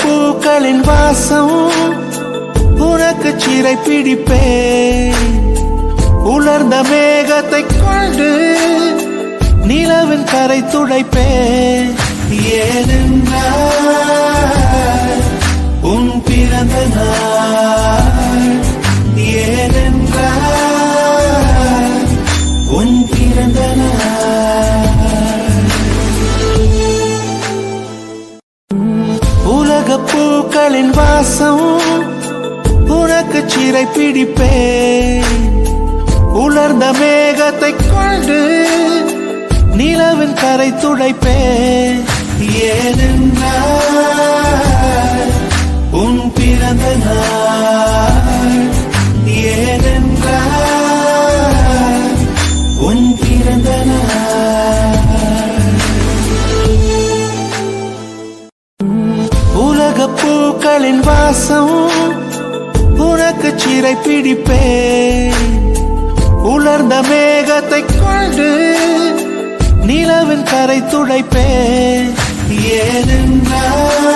பூக்களின் வாசம் உனக்கு சிறை பிடிப்பேன். உலர்ந்த மேகத்தை கொண்டு நிலவின் கரை துடைப்பேன். ஏனென்றால் உன் பிறந்த நாள், ஏனென்றால் உன் பிறந்த நாள். உலக பூக்களின் வாசம் உனக்கு சிறை பிடிப்பேன். உலர்ந்த மேகத்தை கொண்டு நிலவின் கரை துடைப்பேன். ஏனென்றால் உன் பிறந்த நாள், ஏனென்றால் உன் பிறந்த நாள். உலக பூக்களின் வாசம் உனக்கு சிறை பிடிப்பேன். உலர்ந்த மேகத்தை கொண்டு நிலவின் கரை துடைப்பேன். ஏனென்றால்